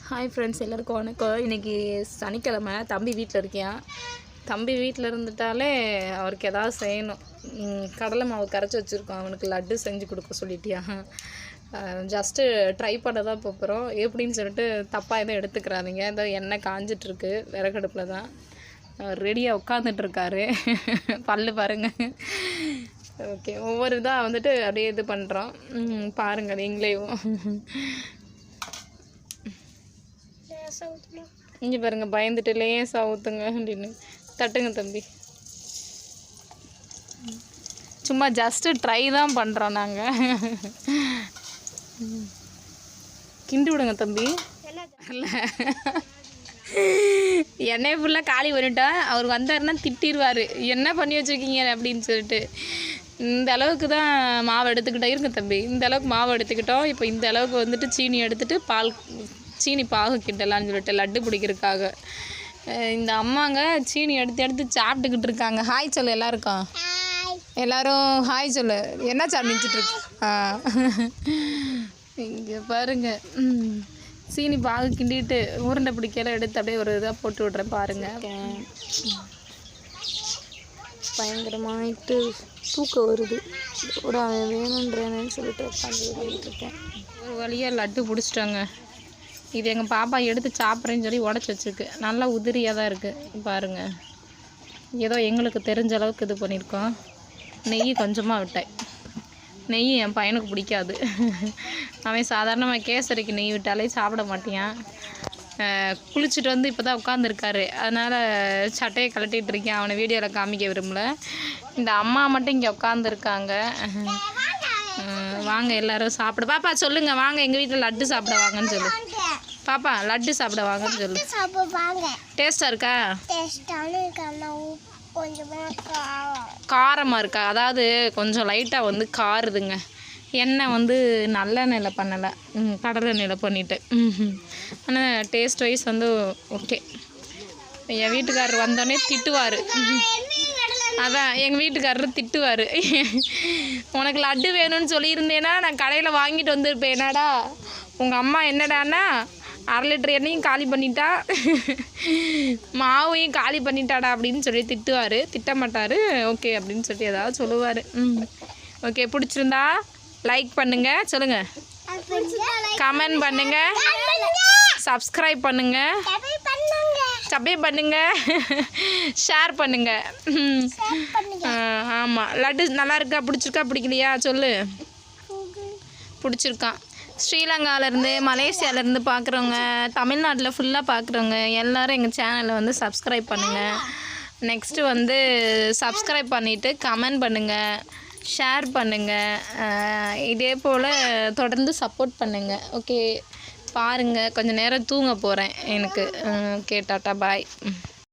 Hi friends, எல்லாருக்கும் வணக்கம். இன்றைக்கி சனிக்கிழமை. தம்பி வீட்டில் இருக்கியான். தம்பி வீட்டில் இருந்துட்டாலே அவருக்கு எதாவது செய்யணும். கடலை மாவு கரைச்சி வச்சுருக்கோம். அவனுக்கு லட்டு செஞ்சு கொடுக்க சொல்லிட்டியான். ஜஸ்ட்டு ட்ரை பண்ண தான் போகிறோம். எப்படின்னு சொல்லிட்டு தப்பாக எதுவும் எடுத்துக்கிறாதீங்க. இந்த எண்ணெய் காஞ்சிட்ருக்கு, விறகடுப்பில் தான் ரெடியாக உட்காந்துட்ருக்காரு. பல்லு பாருங்கள். ஓகே, ஒவ்வொரு இதாக வந்துட்டு அப்படியே இது பண்ணுறோம். பாருங்கள் நீங்களேவும். இங்கே பாருங்க, பயந்துட்டு லேசாக ஊற்றுங்க அப்படின்னு. தட்டுங்க தம்பி. சும்மா ஜஸ்ட்டு ட்ரை தான் பண்ணுறோம் நாங்கள். கிண்டி விடுங்க தம்பி. இல்லை, எண்ணெய் ஃபுல்லாக காலி பண்ணிட்டா அவர் வந்தாருன்னா திட்டிடுவார், என்ன பண்ணி வச்சுருக்கீங்க அப்படின்னு சொல்லிட்டு. இந்த அளவுக்கு தான் மாவு எடுத்துக்கிட்டோம். இருங்க தம்பி, இந்த அளவுக்கு மாவு எடுத்துக்கிட்டோம். இப்போ இந்த அளவுக்கு வந்துட்டு சீனி எடுத்துகிட்டு சீனி பாகு கிண்டலான்னு சொல்லிட்டு லட்டு பிடிக்கிறதுக்காக இந்த அம்மாங்க சீனி எடுத்து சாப்பிட்டுக்கிட்டு இருக்காங்க. ஹாய் சொல்லு எல்லாருக்கும். எல்லோரும் ஹாய் சொல்லு. என்ன சாப்பிட்டுருக்கு? இங்கே பாருங்க, சீனி பாகு கிண்டிட்டு உருண்டை பிடிக்கலாம் எடுத்து அப்படியே ஒரு இதாக போட்டு விட்றேன் பாருங்கள். பயங்கரமாயிட்டு தூக்கம் வருது. கூட வேணுன்றேன்னு சொல்லிட்டு உட்காந்து பண்ணிட்டுருக்கேன். ஒரு வழியாக லட்டு பிடிச்சிட்டாங்க. இது எங்கள் பாப்பா எடுத்து சாப்பிட்றேன்னு சொல்லி உடச்சி வச்சுருக்கு. நல்லா உதிரியாக தான் இருக்குது பாருங்கள். ஏதோ எங்களுக்கு தெரிஞ்ச அளவுக்கு இது பண்ணியிருக்கோம். நெய் கொஞ்சமாக விட்டேன். நெய் என் பையனுக்கு பிடிக்காது. அவன் சாதாரணமாக கேசரிக்கு நெய் விட்டாலே சாப்பிட மாட்டேன். குளிச்சுட்டு வந்து இப்போ தான் உட்காந்துருக்காரு. அதனால் சட்டையை கழட்டிகிட்டு இருக்கேன். அவனை வீடியோவில் காமிக்க விரும்பல. இந்த அம்மா மட்டும் இங்கே உட்காந்துருக்காங்க. வாங்க எல்லோரும் சாப்பிட. பாப்பா சொல்லுங்கள், வாங்க எங்கள் வீட்டில் லட்டு சாப்பிட வாங்கன்னு சொல்லு. பாப்பா லட்டு சாப்பிட வாங்கன்னு சொல்லு. டேஸ்ட்டாக இருக்கா? காரமாக இருக்கா? அதாவது கொஞ்சம் லைட்டாக வந்து காருதுங்க. எண்ணெய் வந்து நல்லெண்ணெயில் பண்ணலை, கடலை எண்ணெயில் பண்ணிட்டேன். ஆனால் டேஸ்ட் வைஸ் வந்து ஓகே. என் வீட்டுக்காரர் வந்தோடனே திட்டுவார். அதான் எங்கள் வீட்டுக்காரர் திட்டுவார், உனக்கு லட்டு வேணும்னு சொல்லியிருந்தேன்னா நான் கடையில் வாங்கிட்டு வந்திருப்பேன். என்னடா உங்கள் அம்மா என்னடான்னா 1/2 லிட்டர் எண்ணெயும் காலி பண்ணிட்டா, மாவையும் காலி பண்ணிட்டாடா அப்படின்னு சொல்லி திட்டுவார். திட்டமாட்டார், ஓகே அப்படின்னு சொல்லி ஏதாவது சொல்லுவார். ஓகே, பிடிச்சிருந்தா லைக் பண்ணுங்கள், சொல்லுங்கள், கமெண்ட் பண்ணுங்கள், சப்ஸ்கிரைப் பண்ணுங்கள், ஷேர் பண்ணுங்கள். ஆமாம், லட்டு நல்லா இருக்கா? பிடிச்சிருக்கா பிடிக்கலையா சொல்லு. பிடிச்சிருக்கான். ஸ்ரீலங்காவிலேருந்து மலேசியாவிலேருந்து பார்க்குறவங்க, தமிழ்நாட்டில் ஃபுல்லாக பார்க்குறவங்க எல்லோரும் எங்கள் சேனலை வந்து சப்ஸ்கிரைப் பண்ணுங்கள். நெக்ஸ்ட்டு வந்து சப்ஸ்கிரைப் பண்ணிவிட்டு கமெண்ட் பண்ணுங்கள், ஷேர் பண்ணுங்கள். இதே போல் தொடர்ந்து சப்போர்ட் பண்ணுங்கள். ஓகே, பாருங்கள். கொஞ்சம் நேரம் தூங்க போகிறேன் எனக்கு. ஓகே, டாட்டா பாய்.